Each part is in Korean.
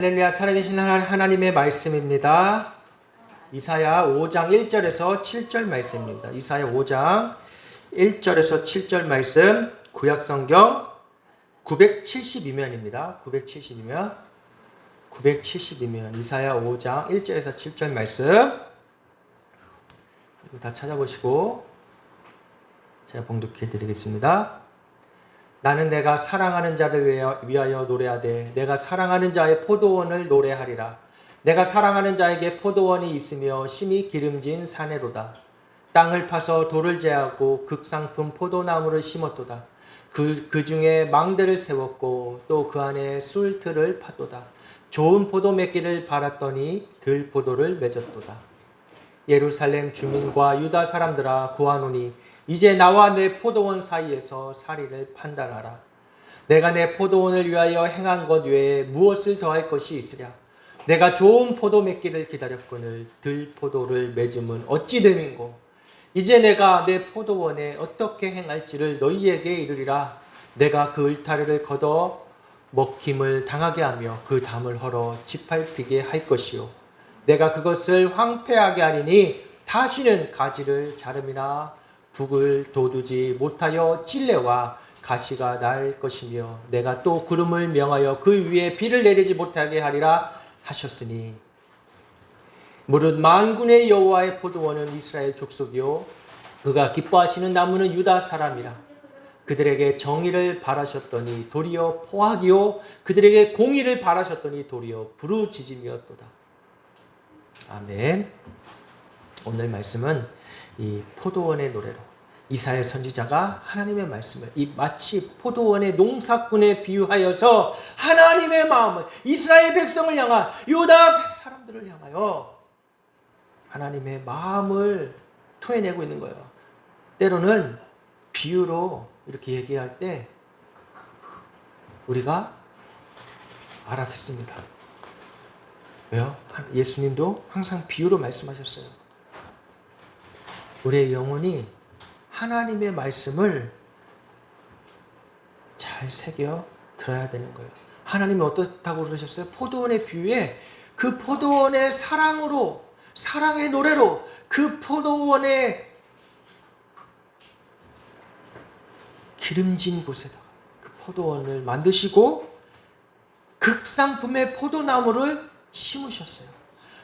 할렐루야. 살아계신 하나님의 말씀입니다. 이사야 5장 1절에서 7절 말씀입니다. 이사야 5장 1절에서 7절 말씀, 구약성경 972면입니다. 972면 이사야 5장 1절에서 7절 말씀 다 찾아보시고 제가 봉독해 드리겠습니다. 나는 내가 사랑하는 자를 위하여 노래하되 내가 사랑하는 자의 포도원을 노래하리라. 내가 사랑하는 자에게 포도원이 있으며 심히 기름진 사내로다. 땅을 파서 돌을 제하고 극상품 포도나무를 심었도다. 그 중에 망대를 세웠고 또 그 안에 술틀을 팠도다. 좋은 포도 맺기를 바랐더니 들포도를 맺었도다. 예루살렘 주민과 유다 사람들아 구하노니 이제 나와 내 포도원 사이에서 사리를 판단하라. 내가 내 포도원을 위하여 행한 것 외에 무엇을 더할 것이 있으랴. 내가 좋은 포도 맺기를 기다렸거늘 들포도를 맺음은 어찌 됨인고. 이제 내가 내 포도원에 어떻게 행할지를 너희에게 이르리라. 내가 그 울타리를 걷어 먹힘을 당하게 하며 그 담을 헐어 짓밟히게 할 것이요. 내가 그것을 황폐하게 하리니 다시는 가지를 자름이나 북을 돋우지 못하여 찔레와 가시가 날 것이며 내가 또 구름을 명하여 그 위에 비를 내리지 못하게 하리라 하셨으니 무릇 만군의 여호와의 포도원은 이스라엘 족속이요 그가 기뻐하시는 나무는 유다 사람이라. 그들에게 정의를 바라셨더니 도리어 포악이요 그들에게 공의를 바라셨더니 도리어 부르짖음이었도다. 아멘. 오늘 말씀은 이 포도원의 노래로 이사야 선지자가 하나님의 말씀을 이 마치 포도원의 농사꾼에 비유하여서 하나님의 마음을 이스라엘 백성을 향한 유다 사람들을 향하여 하나님의 마음을 토해내고 있는 거예요. 때로는 비유로 이렇게 얘기할 때 우리가 알아듣습니다. 왜요? 예수님도 항상 비유로 말씀하셨어요. 우리의 영혼이 하나님의 말씀을 잘 새겨 들어야 되는 거예요. 하나님이 어떻다고 그러셨어요? 포도원의 비유에 그 포도원의 사랑으로, 사랑의 노래로 그 포도원의 기름진 곳에다가 그 포도원을 만드시고 극상품의 포도나무를 심으셨어요.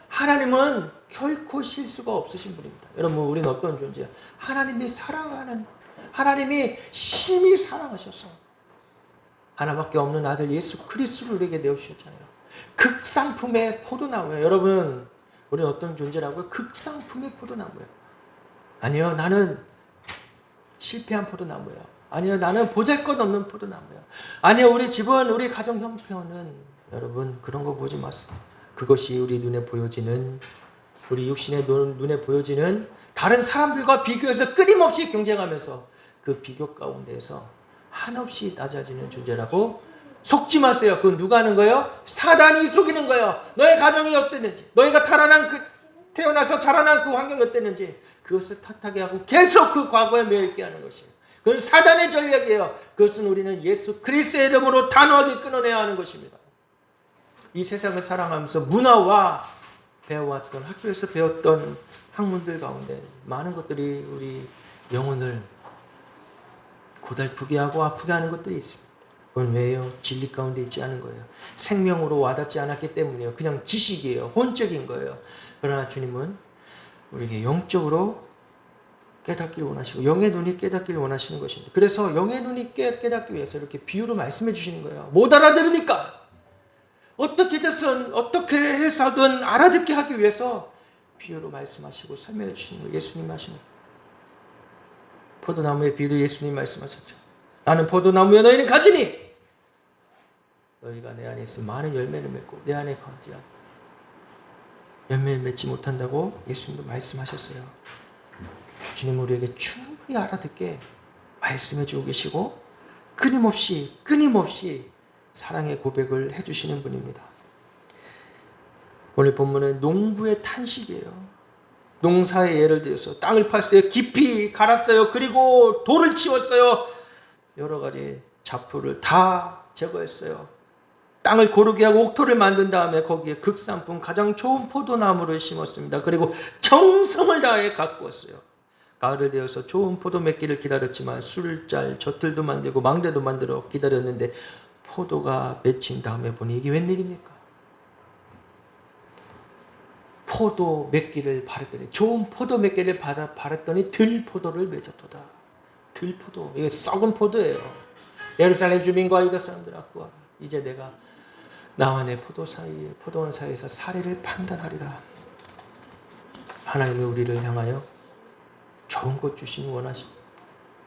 하나님은 결코 실수가 없으신 분입니다. 여러분, 우리는 어떤 존재예요? 하나님이 사랑하는, 하나님이 심히 사랑하셔서 하나밖에 없는 아들 예수 그리스도를 우리에게 내어주셨잖아요. 극상품의 포도나무예요. 여러분, 우리는 어떤 존재라고요? 극상품의 포도나무예요. 아니요, 나는 실패한 포도나무예요. 아니요, 나는 보잘것없는 포도나무예요. 아니요, 우리 집은, 우리 가정 형편은, 여러분, 그런 거 보지 마세요. 그것이 우리 눈에 보여지는, 우리 육신의 눈에 보여지는 다른 사람들과 비교해서 끊임없이 경쟁하면서 그 비교 가운데에서 한없이 낮아지는 존재라고 속지 마세요. 그건 누가 하는 거예요? 사단이 속이는 거예요. 너의 가정이 어땠는지, 너희가 태어나서 자라난 그 환경이 어땠는지 그것을 탓하게 하고 계속 그 과거에 매여있게 하는 것이에요. 그건 사단의 전략이에요. 그것은 우리는 예수 그리스도의 이름으로 단호하게 끊어내야 하는 것입니다. 이 세상을 사랑하면서 문화와 배워왔던, 학교에서 배웠던 학문들 가운데 많은 것들이 우리 영혼을 고달프게 하고 아프게 하는 것들이 있습니다. 그건 왜요? 진리 가운데 있지 않은 거예요. 생명으로 와닿지 않았기 때문이에요. 그냥 지식이에요. 혼적인 거예요. 그러나 주님은 우리에게 영적으로 깨닫기를 원하시고 영의 눈이 깨닫기를 원하시는 것입니다. 그래서 영의 눈이 깨닫기 위해서 이렇게 비유로 말씀해 주시는 거예요. 못 알아들으니까 어떻게 해서든 알아듣게 하기 위해서 비유로 말씀하시고 설명해 주시는 거예요. 예수님 하시는 거예요. 포도나무의 비유도 예수님 말씀하셨죠. 나는 포도나무여 너희는 가지니 너희가 내 안에 있으면 많은 열매를 맺고 내 안에 거하지 열매를 맺지 못한다고 예수님도 말씀하셨어요. 주님 우리에게 충분히 알아듣게 말씀해 주고 계시고 끊임없이 사랑의 고백을 해주시는 분입니다. 오늘 본문은 농부의 탄식이에요. 농사의 예를 들어서 땅을 팠어요. 깊이 갈았어요. 그리고 돌을 치웠어요. 여러 가지 잡초를 다 제거했어요. 땅을 고르게 하고 옥토를 만든 다음에 거기에 극산품 가장 좋은 포도나무를 심었습니다. 그리고 정성을 다해 가꾸었어요. 가을을 되어서 좋은 포도 맺기를 기다렸지만 술잘 젖들도 만들고 망대도 만들어 기다렸는데 포도가 맺힌 다음에 보니 이게 웬일입니까? 포도 맺기를 바랐더니 좋은 포도 맺기를 바랐더니 들포도를 맺었도다. 들포도, 이게 썩은 포도예요. 예루살렘 주민과 유다 사람들 앞과 이제 내가 나와 내 포도원 사이에서 사례를 판단하리라. 하나님이 우리를 향하여 좋은 것 주시는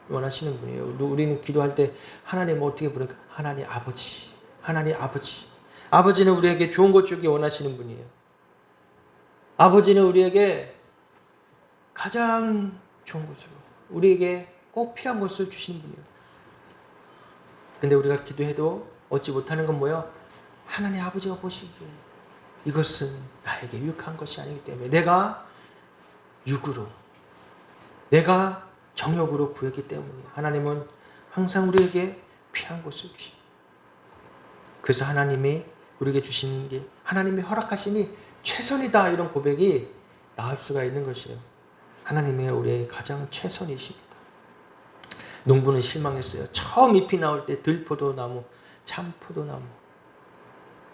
원하시는 분이에요. 우리는 기도할 때 하나님 어떻게 부를까? 하나님 아버지, 하나님 아버지. 아버지는 우리에게 좋은 것 주기 원하시는 분이에요. 아버지는 우리에게 가장 좋은 것으로 우리에게 꼭 필요한 것을 주시는 분이에요. 근데 우리가 기도해도 얻지 못하는 건 뭐예요? 하나님 아버지가 보시기에 이것은 나에게 유익한 것이 아니기 때문에 내가 육으로, 내가 정욕으로 구했기 때문에 하나님은 항상 우리에게 필요한 것을 주십니다. 그래서 하나님이 우리에게 주시는 게 하나님이 허락하시니 최선이다, 이런 고백이 나올 수가 있는 것이에요. 하나님이 우리의 가장 최선이십니다. 농부는 실망했어요. 처음 잎이 나올 때 들포도나무, 참포도나무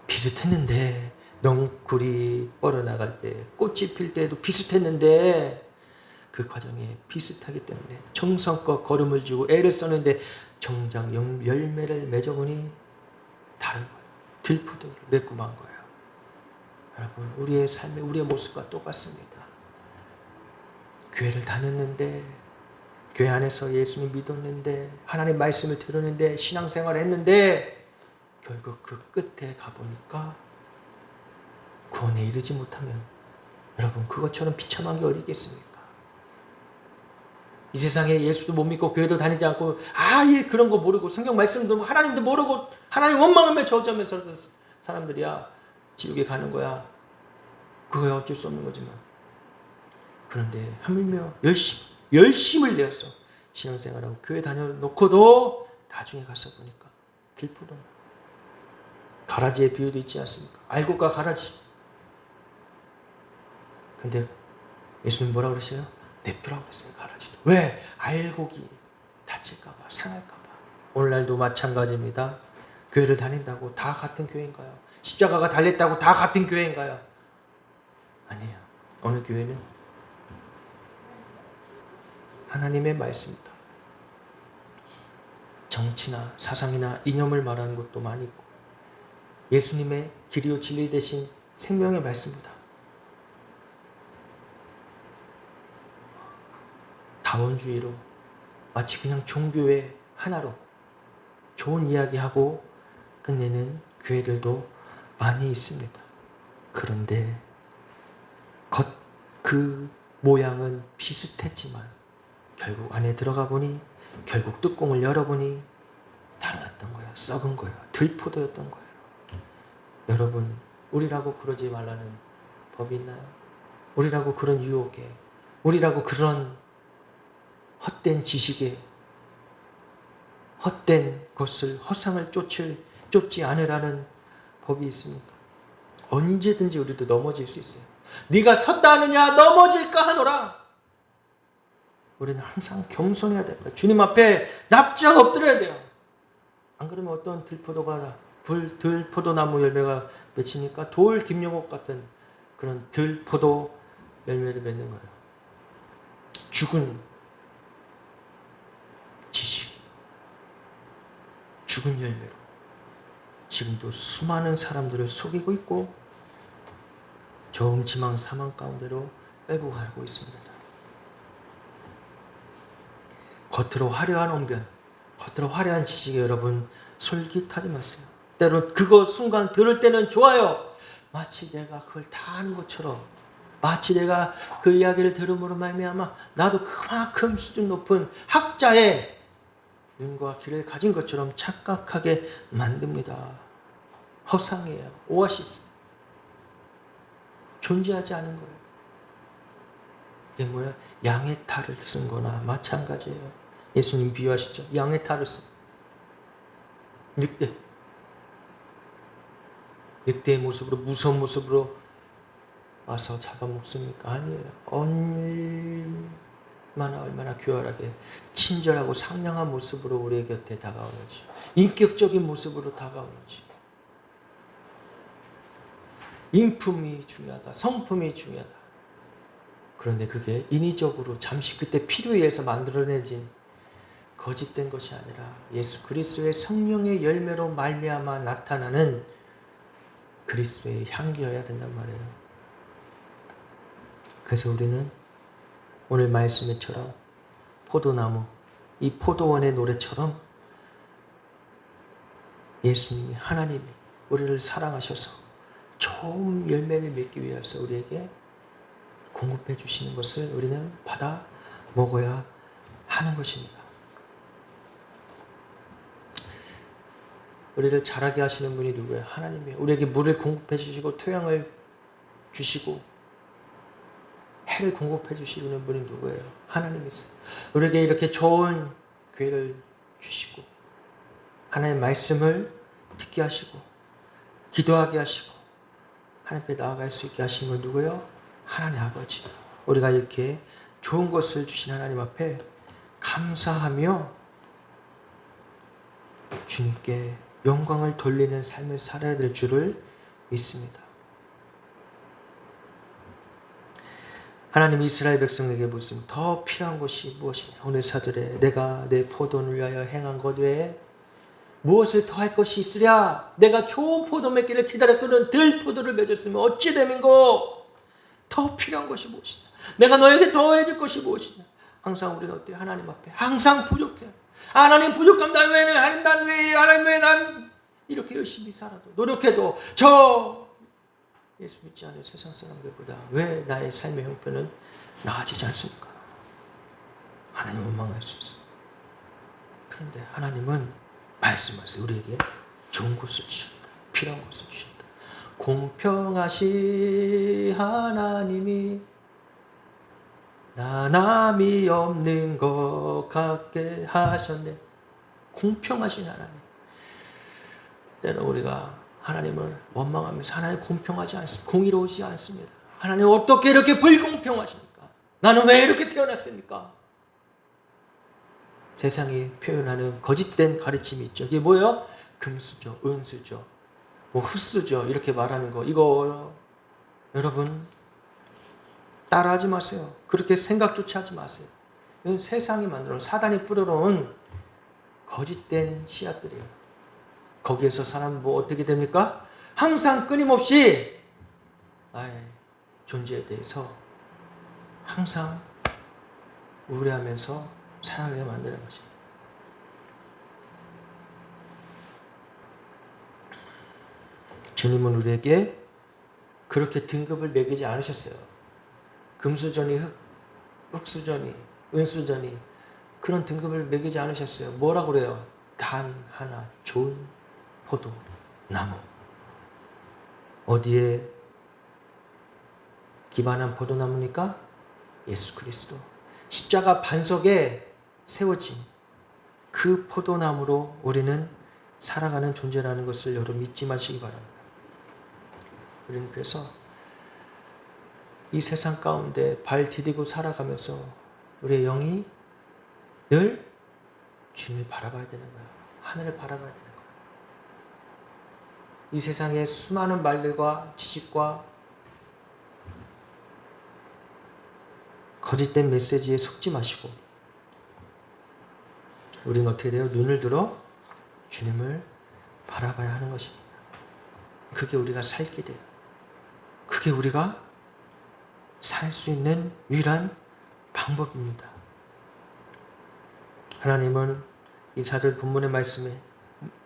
비슷했는데, 넝쿨이 뻗어나갈 때, 꽃이 필 때도 비슷했는데 그 과정이 비슷하기 때문에 정성껏 걸음을 주고 애를 썼는데 정작 열매를 맺어보니 다른 거예요. 들포도를 맺고 만 거예요. 여러분, 우리의 삶의 우리의 모습과 똑같습니다. 교회를 다녔는데, 교회 안에서 예수님 믿었는데, 하나님 말씀을 들었는데, 신앙생활을 했는데 결국 그 끝에 가보니까 구원에 이르지 못하면 여러분, 그것처럼 비참한 게 어디 있겠습니까? 이 세상에 예수도 못 믿고 교회도 다니지 않고 아예 그런 거 모르고 성경 말씀도 하나님도 모르고 하나님 원망하며 저주하면서 사람들이야 지옥에 가는 거야. 그거야 어쩔 수 없는 거지만, 그런데 하물며 열심을 내어서 신앙생활하고 교회 다녀놓고도 나중에 가서 보니까 들포도, 가라지의 비유도 있지 않습니까? 알곡과 가라지. 근데 예수님 뭐라고 그러세요? 냅두라고 그랬어요. 가라지도. 왜? 알곡이 다칠까봐, 상할까봐. 오늘날도 마찬가지입니다. 교회를 다닌다고 다 같은 교회인가요? 십자가가 달렸다고 다 같은 교회인가요? 아니에요. 어느 교회는 하나님의 말씀이다. 정치나 사상이나 이념을 말하는 것도 많이 있고, 예수님의 길이요 진리 대신 생명의 말씀이다. 다원주의로 마치 그냥 종교의 하나로 좋은 이야기하고 끝내는 교회들도 많이 있습니다. 그런데 그 모양은 비슷했지만 결국 안에 들어가 보니, 결국 뚜껑을 열어보니 달랐던 거예요. 썩은 거예요. 들포도였던 거예요. 여러분, 우리라고 그러지 말라는 법이 있나요? 우리라고 그런 유혹에, 우리라고 그런 헛된 지식에, 헛된 것을, 허상을 쫓지 않으라는 법이 있습니까? 언제든지 우리도 넘어질 수 있어요. 네가 섰다 하느냐 넘어질까 하노라. 우리는 항상 겸손해야 됩니다. 주님 앞에 납작 엎드려야 돼요. 안 그러면 어떤 들포도나무 열매가 맺히니까 돌 김용옥 같은 그런 들포도 열매를 맺는 거예요. 죽은 지식, 죽은 열매로 지금도 수많은 사람들을 속이고 있고 정지망 사망 가운데로 빼고 가고 있습니다. 겉으로 화려한 언변, 겉으로 화려한 지식에 여러분 솔깃하지 마세요. 때로 그거 순간 들을 때는 좋아요. 마치 내가 그걸 다 아는 것처럼, 마치 내가 그 이야기를 들음으로 말미암아 나도 그만큼 수준 높은 학자의 눈과 귀를 가진 것처럼 착각하게 만듭니다. 허상이에요. 오아시스. 존재하지 않은 거예요. 이게 뭐야? 양의 탈을 쓴 거나 마찬가지예요. 예수님 비유하시죠. 양의 탈을 쓴 늑대. 늑대의 모습으로, 무서운 모습으로 와서 잡아먹습니까? 아니에요. 얼마나 교활하게 친절하고 상냥한 모습으로 우리의 곁에 다가오는지, 인격적인 모습으로 다가오는지. 인품이 중요하다. 성품이 중요하다. 그런데 그게 인위적으로 잠시 그때 필요에 의해서 만들어내진 거짓된 것이 아니라 예수 그리스도의 성령의 열매로 말미암아 나타나는 그리스도의 향기여야 된단 말이에요. 그래서 우리는 오늘 말씀처럼 포도나무, 이 포도원의 노래처럼 예수님이, 하나님이 우리를 사랑하셔서 좋은 열매를 맺기 위해서 우리에게 공급해 주시는 것을 우리는 받아 먹어야 하는 것입니다. 우리를 자라게 하시는 분이 누구예요? 하나님이에요. 우리에게 물을 공급해 주시고 토양을 주시고 해를 공급해 주시는 분이 누구예요? 하나님이세요. 우리에게 이렇게 좋은 기회를 주시고 하나님의 말씀을 듣게 하시고 기도하게 하시고 하나님 앞에 나아갈 수 있게 하신 건 누구예요? 하나님 아버지. 우리가 이렇게 좋은 것을 주신 하나님 앞에 감사하며 주님께 영광을 돌리는 삶을 살아야 될 줄을 믿습니다. 하나님 이스라엘 백성에게 묻습니다. 더 필요한 것이 무엇이냐? 오늘 사절에 내가 내 포도원을 위하여 행한 것 외에 무엇을 더할 것이 있으랴? 내가 좋은 포도 맺기를 기다렸거든 들 포도를 맺었으면 어찌 됨인고? 더 필요한 것이 무엇이냐? 내가 너에게 더해줄 것이 무엇이냐? 항상 우리는 어때요? 하나님 앞에 항상 부족해요. 하나님 부족함 난 왜, 하나님 왜 난 이렇게 열심히 살아도 노력해도 저 예수 믿지 않는 세상 사람들보다 왜 나의 삶의 형편은 나아지지 않습니까? 하나님 원망할 수 있어요. 그런데 하나님은 말씀하세요. 우리에게 좋은 것을 주신다. 필요한 것을 주신다. 공평하신 하나님이 나 남이 없는 것 같게 하셨네. 공평하신 하나님. 때는 우리가 하나님을 원망하면서 하나님 공평하지 않습니다. 공의로우지 않습니다. 하나님 어떻게 이렇게 불공평하십니까? 나는 왜 이렇게 태어났습니까? 세상이 표현하는 거짓된 가르침이 있죠. 이게 뭐예요? 금수저, 은수저, 뭐 흙수저 이렇게 말하는 거. 이거 여러분 따라하지 마세요. 그렇게 생각조차 하지 마세요. 이건 세상이 만들어놓은 사단이 뿌려놓은 거짓된 씨앗들이에요. 거기에서 사람은 뭐 어떻게 됩니까? 항상 끊임없이 나의 존재에 대해서 항상 우려하면서 살아가게 만드는 것입니다. 주님은 우리에게 그렇게 등급을 매기지 않으셨어요. 금수저니 흙수저니 은수저니 그런 등급을 매기지 않으셨어요. 뭐라고 그래요? 단 하나 좋은 포도 나무. 어디에 기반한 포도나무니까? 예수 그리스도. 십자가 반석에 세워진 그 포도나무로 우리는 살아가는 존재라는 것을 여러분 믿지 마시기 바랍니다. 우리는 그래서 이 세상 가운데 발 디디고 살아가면서 우리의 영이 늘 주님을 바라봐야 되는 거예요. 하늘을 바라봐야 되는 거예요. 이 세상의 수많은 말들과 지식과 거짓된 메시지에 속지 마시고 우리는 어떻게 돼요? 눈을 들어 주님을 바라봐야 하는 것입니다. 그게 우리가 살 길이에요. 그게 우리가 살 수 있는 유일한 방법입니다. 하나님은 이 4절 본문의 말씀에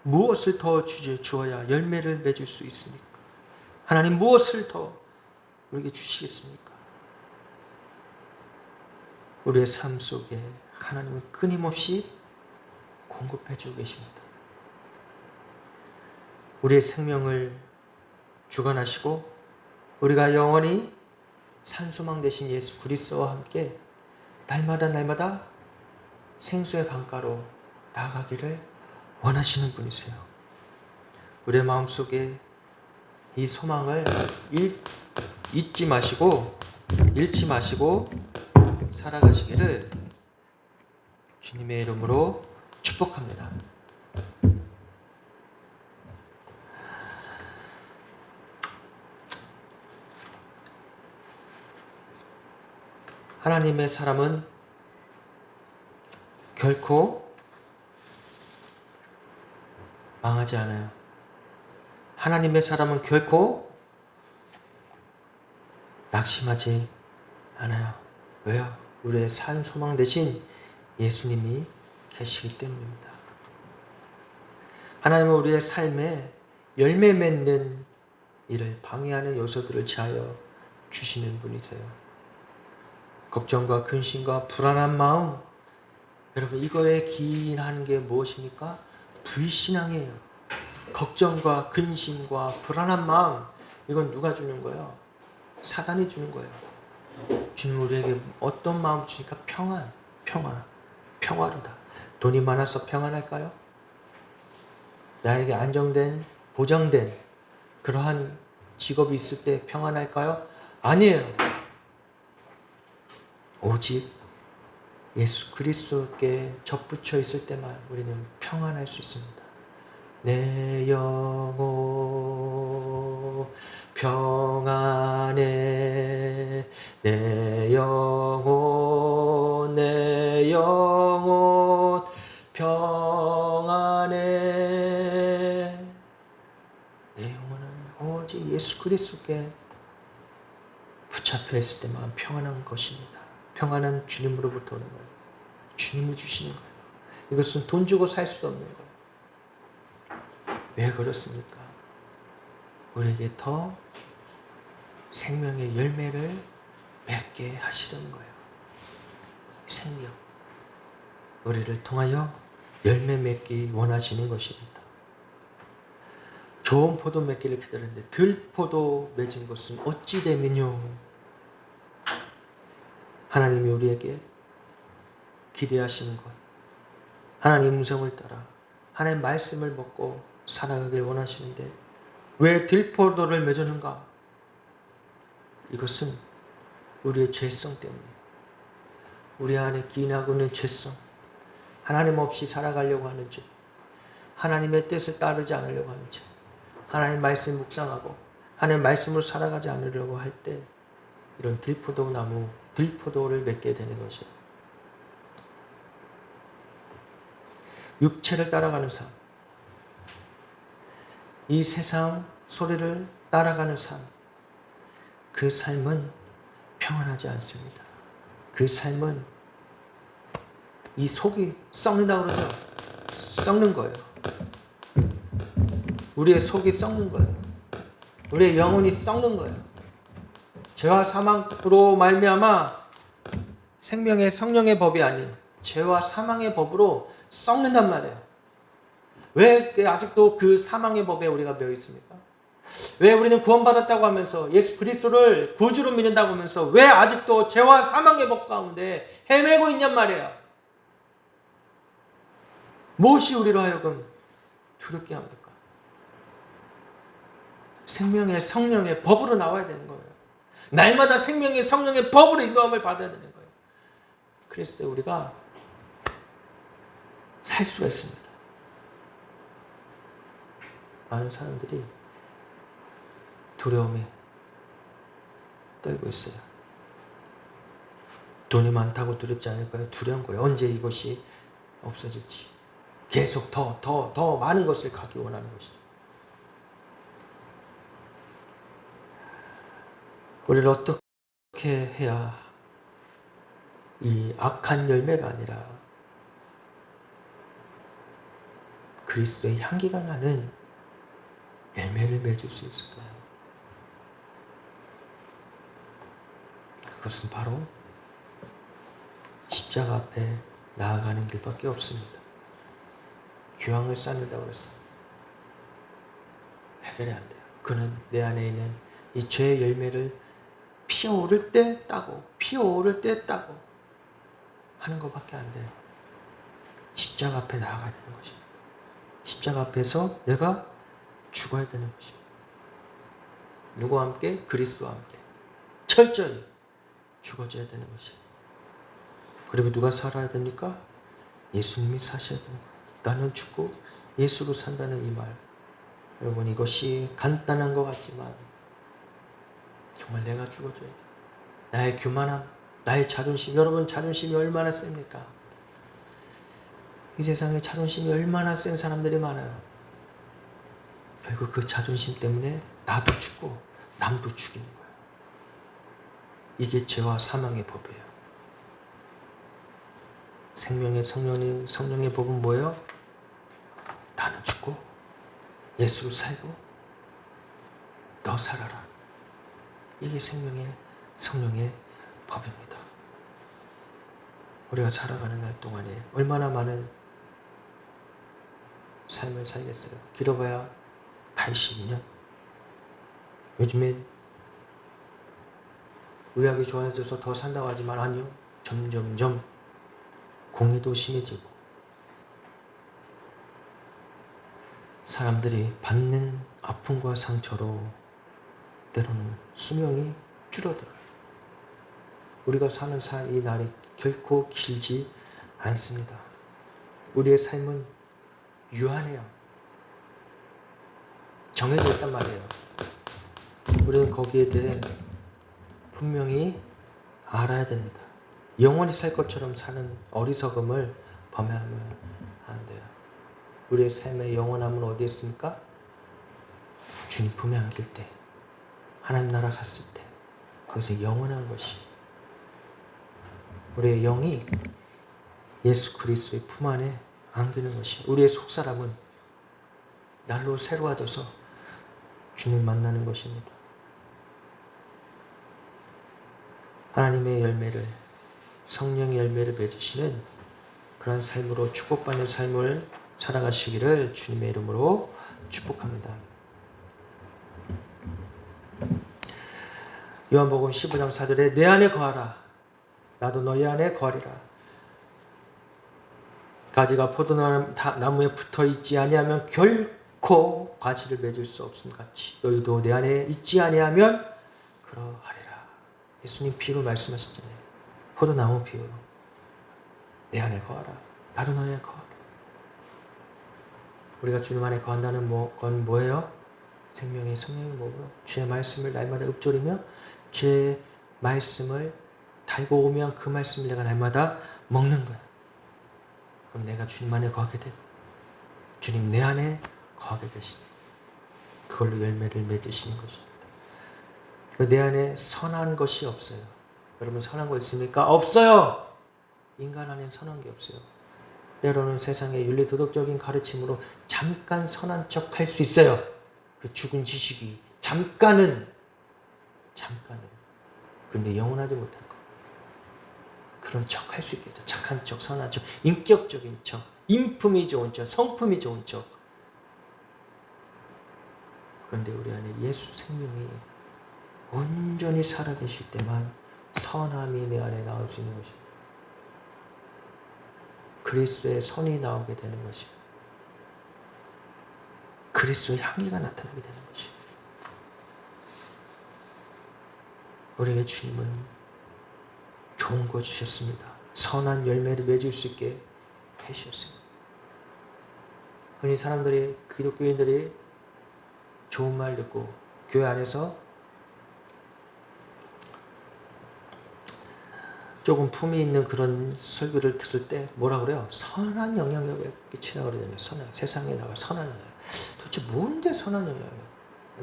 무엇을 더 주어야 열매를 맺을 수 있습니까? 하나님 무엇을 더 우리에게 주시겠습니까? 우리의 삶 속에 하나님은 끊임없이 공급해 주고 계십니다. 우리의 생명을 주관하시고 우리가 영원히 산소망 되신 예수 그리스도와 함께 날마다 생수의 강가로 나아가기를 원하시는 분이세요. 우리의 마음속에 이 소망을 잃지 마시고 살아가시기를 주님의 이름으로 축복합니다. 하나님의 사람은 결코 망하지 않아요. 하나님의 사람은 결코 낙심하지 않아요. 왜요? 우리의 산 소망 대신 예수님이 계시기 때문입니다. 하나님은 우리의 삶에 열매 맺는 일을 방해하는 요소들을 제하여 주시는 분이세요. 걱정과 근심과 불안한 마음, 여러분 이거에 기인하는 게 무엇입니까? 불신앙이에요. 걱정과 근심과 불안한 마음, 이건 누가 주는 거예요? 사단이 주는 거예요. 주님 우리에게 어떤 마음 주니까? 평화로다. 돈이 많아서 평안할까요? 나에게 안정된, 보장된 그러한 직업이 있을 때 평안할까요? 아니에요. 오직 예수 그리스도께 접붙여 있을 때만 우리는 평안할 수 있습니다. 내 영혼 평안해, 내 영혼 평안해. 내 영혼은 오직 예수 그리스도께 붙잡혀 있을 때만 평안한 것입니다. 평안은 주님으로부터 오는 거예요. 주님이 주시는 거예요. 이것은 돈 주고 살 수도 없는 거예요. 왜 그렇습니까? 우리에게 더 생명의 열매를 맺게 하시려는 거예요. 생명. 우리를 통하여 열매 맺기 원하시는 것입니다. 좋은 포도 맺기를 기다리는데 들포도 맺은 것은 어찌 되면요. 하나님이 우리에게 기대하시는 것, 하나님 음성을 따라 하나님 말씀을 먹고 살아가길 원하시는데 왜 들포도를 맺었는가? 이것은 우리의 죄성 때문이에요. 우리 안에 기인하고 있는 죄성, 하나님 없이 살아가려고 하는 죄, 하나님의 뜻을 따르지 않으려고 하는 죄, 하나님 말씀 묵상하고 하나님 말씀으로 살아가지 않으려고 할 때 이런 들포도를 맺게 되는 것이에요. 육체를 따라가는 삶, 이 세상 소리를 따라가는 삶, 그 삶은 평안하지 않습니다. 그 삶은 이 속이 썩는다고 그러죠. 썩는 거예요. 우리의 속이 썩는 거예요. 우리의 영혼이 썩는 거예요. 죄와 사망으로 말미암아 생명의 성령의 법이 아닌 죄와 사망의 법으로 썩는단 말이에요. 왜 아직도 그 사망의 법에 우리가 매여 있습니까? 왜 우리는 구원받았다고 하면서 예수 그리스도를 구주로 믿는다고 하면서 왜 아직도 죄와 사망의 법 가운데 헤매고 있냔 말이에요. 무엇이 우리로 하여금 두렵게 합니까? 생명의 성령의 법으로 나와야 되는 거예요. 날마다 생명의 성령의 법으로 인도함을 받아야 되는 거예요. 그래서 우리가 살 수가 있습니다. 많은 사람들이 두려움에 떨고 있어요. 돈이 많다고 두렵지 않을까요? 두려운 거예요. 언제 이것이 없어질지. 계속 더 많은 것을 갖기 원하는 것이죠. 우리를 어떻게 해야 이 악한 열매가 아니라 그리스도의 향기가 나는 열매를 맺을 수 있을까요? 그것은 바로 십자가 앞에 나아가는 길밖에 없습니다. 규황을 쌓는다고 그랬어요. 해결이 안 돼요. 그는 내 안에 있는 이 죄의 열매를 피어오를 때 따고 하는 것밖에 안 돼요. 십자가 앞에 나아가야 되는 것입니다. 십자가 앞에서 내가 죽어야 되는 것입니다. 누구와 함께? 그리스도와 함께 철저히 죽어져야 되는 것이에요. 그리고 누가 살아야 됩니까? 예수님이 사셔야 됩니다. 나는 죽고 예수로 산다는 이 말. 여러분, 이것이 간단한 것 같지만 정말 내가 죽어줘야 돼. 나의 교만함, 나의 자존심. 여러분, 자존심이 얼마나 셉니까? 이 세상에 자존심이 얼마나 센 사람들이 많아요. 결국 그 자존심 때문에 나도 죽고 남도 죽이는 거예요. 이게 죄와 사망의 법이에요. 생명의 성령의 법은 뭐예요? 나는 죽고 예수로 살고 너 살아라. 이게 성령의 법입니다. 우리가 살아가는 날 동안에 얼마나 많은 삶을 살겠어요. 길어봐야 82년. 요즘엔 의학이 좋아져서 더 산다고 하지만 아니요. 점점점 공해도 심해지고 사람들이 받는 아픔과 상처로 때로는 수명이 줄어들어요. 우리가 사는 이 날이 결코 길지 않습니다. 우리의 삶은 유한해요. 정해져 있단 말이에요. 우리는 거기에 대해 분명히 알아야 됩니다. 영원히 살 것처럼 사는 어리석음을 범하면 안 돼요. 우리의 삶의 영원함은 어디에 있습니까? 주님 품에 안길 때, 하나님 나라 갔을 때, 그것이 영원한 것이, 우리의 영이 예수 그리스도의 품 안에 안기는 것이, 우리의 속사람은 날로 새로워져서 주님 만나는 것입니다. 하나님의 열매를, 성령의 열매를 맺으시는 그런 삶으로 축복받는 삶을 살아가시기를 주님의 이름으로 축복합니다. 요한복음 15장 4절에 내 안에 거하라. 나도 너희 안에 거하리라. 가지가 포도나무에 붙어 있지 아니하면 결코 가지를 맺을 수 없음 같이 너희도 내 안에 있지 아니하면 그러하리라. 예수님 비유로 말씀하셨잖아요. 포도나무 비유로. 내 안에 거하라. 나도 너희 안에 거하라. 우리가 주님 안에 거한다는 건 뭐예요? 생명의 성령의 뭐고 주의 말씀을 날마다 읊조리며 주의 말씀을 달고 오면 그 말씀을 내가 날마다 먹는 거야. 그럼 내가 주님 안에 거하게 돼. 주님 내 안에 거하게 되시니 그걸로 열매를 맺으시는 것입니다. 내 안에 선한 것이 없어요. 여러분 선한 거 있습니까? 없어요. 인간 안에 선한 게 없어요. 때로는 세상의 윤리도덕적인 가르침으로 잠깐 선한 척 할 수 있어요. 그 죽은 지식이 잠깐은. 그런데 영원하지 못할 거. 그런 척 할 수 있겠죠. 착한 척, 선한 척, 인격적인 척, 인품이 좋은 척, 성품이 좋은 척. 그런데 우리 안에 예수 생명이 온전히 살아계실 때만 선함이 내 안에 나올 수 있는 것입니다. 그리스도의 선이 나오게 되는 것입니다. 그리스도의 향기가 나타나게 되는 것입니다. 우리에게 주님은 좋은 거 주셨습니다. 선한 열매를 맺을 수 있게 해주셨습니다. 흔히 사람들이, 기독교인들이 좋은 말 듣고 교회 안에서 조금 품이 있는 그런 설교를 들을 때 뭐라 그래요? 선한 영향력을 끼치라고 그러잖아요. 세상에 나가 선한 영향력. 도대체 뭔데 선한 영향력?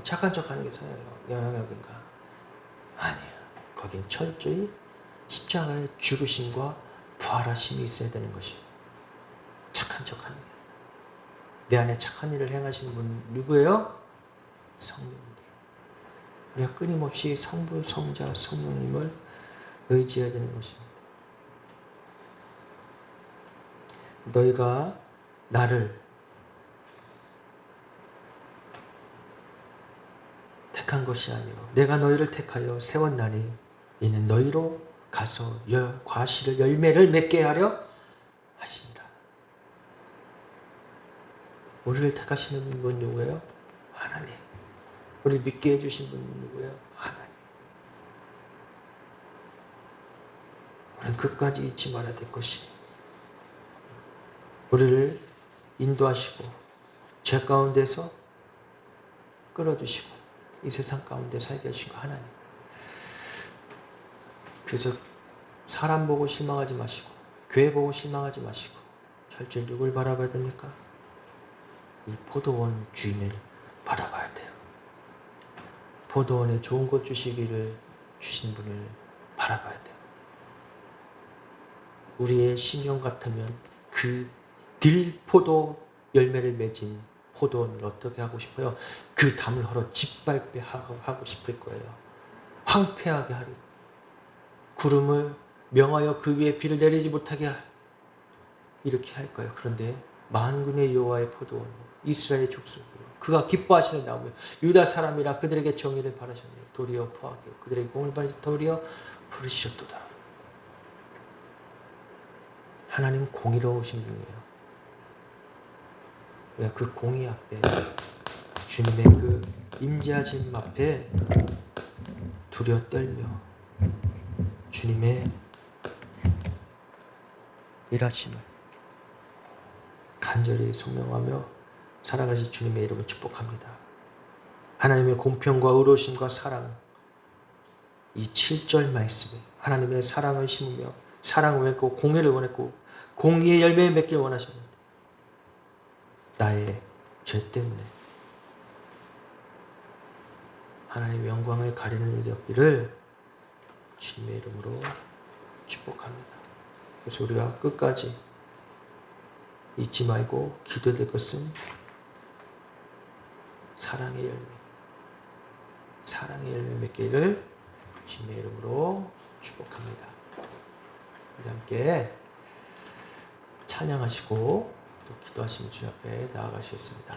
착한 척하는 게 선한 영향력인가? 아니에요. 거긴 철저히 십자가의 죽으심과 부활하심이 있어야 되는 것이에요. 착한 척하는 거예요. 내 안에 착한 일을 행하시는 분 누구예요? 성령님이에요. 우리가 끊임없이 성부, 성자, 성령님을 의지해야 되는 것입니다. 너희가 나를 택한 것이 아니요 내가 너희를 택하여 세웠나니 이는 너희로 가서 과실을 열매를 맺게 하려 하십니다. 우리를 택하시는 분 누구예요? 하나님. 우리 믿게 해주신 분이 누구예요? 하나님. 우리는 끝까지 잊지 말아야 될 것이 우리를 인도하시고 죄 가운데서 끌어주시고 이 세상 가운데 살게 하시고 하나님. 그래서 사람 보고 실망하지 마시고 교회 보고 실망하지 마시고 철저히 누굴 바라봐야 됩니까? 이 포도원 주인을 바라봐야 돼요. 포도원에 좋은 것 주시기를 주신 분을 바라봐야 돼요. 우리의 신용 같으면 그 들포도 열매를 맺은 포도원을 어떻게 하고 싶어요? 그 담을 헐어 짓밟게 하고 싶을 거예요. 황폐하게 하리. 구름을 명하여 그 위에 비를 내리지 못하게 이렇게 할 거예요. 그런데 만군의 여호와의 포도원 이스라엘의 족속이요 그가 기뻐하시는 나무요 유다 사람이라 그들에게 정의를 바라셨네요. 도리어 포하기요 그들에게 공을 바라시 도리어 부르시었도다. 하나님 공의로우신 분이에요. 왜 그 공의 앞에 주님의 그 임재하심 앞에 두려워 떨며 주님의 일하심을 간절히 소명하며 살아가실 주님의 이름을 축복합니다. 하나님의 공평과 의로우심과 사랑 이 7절 말씀에 하나님의 사랑을 심으며 사랑을 원했고 공의를 원했고 공의의 열매를 맺길 원하셨는데 나의 죄 때문에 하나님의 영광을 가리는 일이 없기를 주님의 이름으로 축복합니다. 그래서 우리가 끝까지 잊지 말고 기도해야 될 것은 사랑의 열매, 사랑의 열매 맺기를 주님의 이름으로 축복합니다. 우리 함께 찬양하시고 또 기도하시면 주 앞에 나아가시겠습니다.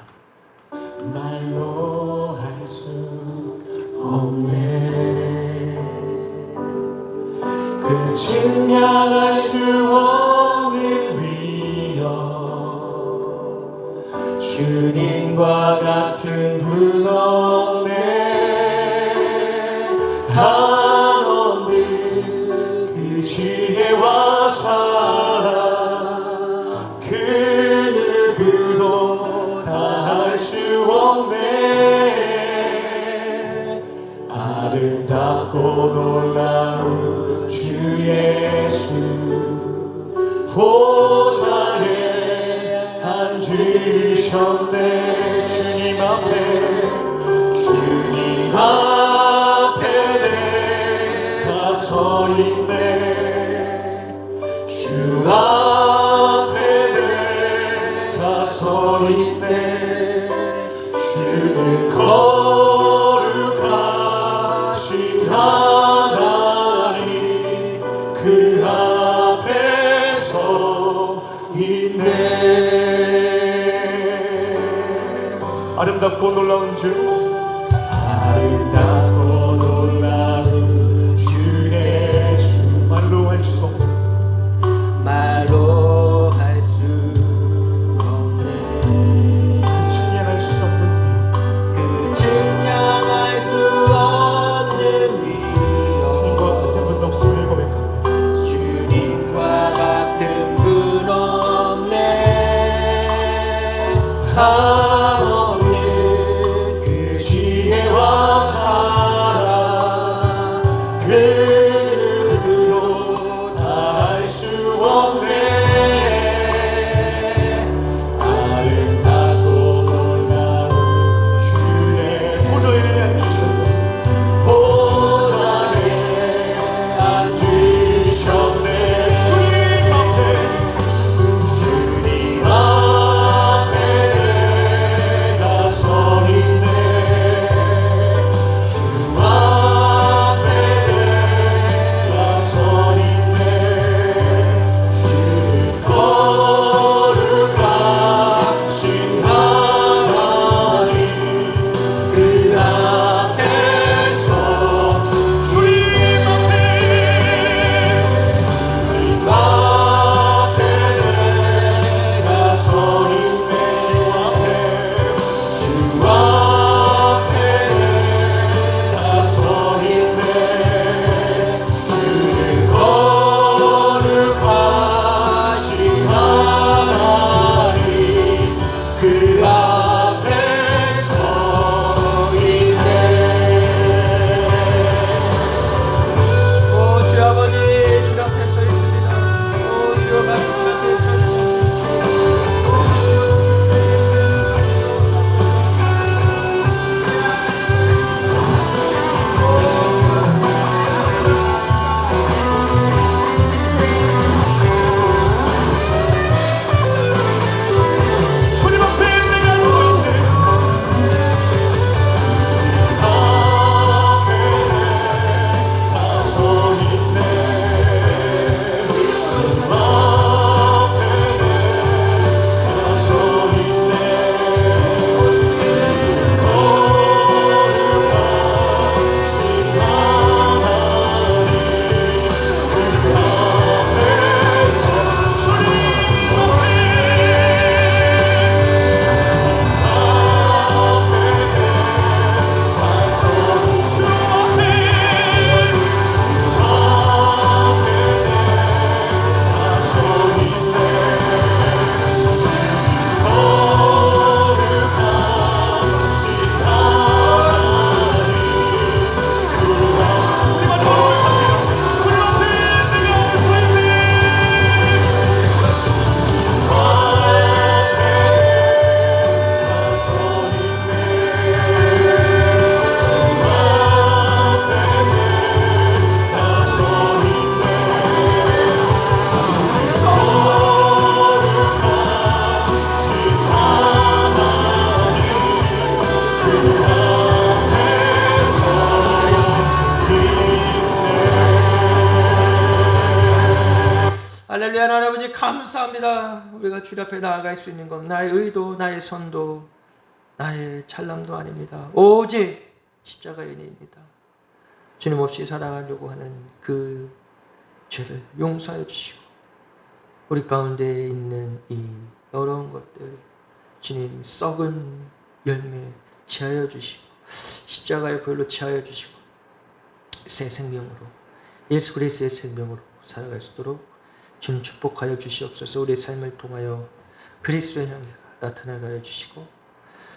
말로 할 수 없네 그 증량할 수 없는 위엄 주님과 같은 분 없네 한없는 그 지혜와 사랑 그 누구도 다할 수 없네 아름답고 놀라운 주 예수 보좌에 앉으셨네 주님 앞에 내가 서 있네 주 앞에 내가 서 있네 주는 거룩하신 하나님 그 앞에 서 있네 아름답고 놀라운 주 아름답고 놀라운 주 예수 말로 할 수 없는 말로 할 수 없네 증량할 수 없는 그 증량할 수 없는 위엄 주님과 같은 분 없음을 고백합니다 주님과 같은 분 없네 한없는 그 지혜와 사랑 그 누구도 다할 수 없네 아름답고 놀라운 주의 보좌에 앉으셨네 보좌에 앉으셨네 주님 앞에 내가 서 있네 주 앞에 할렐루야. 하나님 아버지 감사합니다. 우리가 주님 앞에 나아갈 수 있는 건 나의 의도, 나의 선도, 나의 잘남도 아닙니다. 오직 십자가의 은혜입니다. 주님 없이 살아가려고 하는 그 죄를 용서해 주시고 우리 가운데 있는 이 더러운 것들 주님 썩은 열매 제하여 주시고 십자가의 보혈로 제하여 주시고 새 생명으로 예수 그리스도의 생명으로 살아갈 수 있도록 주님 축복하여 주시옵소서. 우리의 삶을 통하여 그리스도의 향기가 나타나게 하여 주시고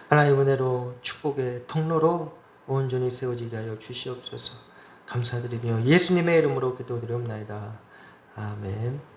하나님의 은혜로 축복의 통로로 온전히 세워지게 하여 주시옵소서. 감사드리며 예수님의 이름으로 기도드리옵나이다. 아멘.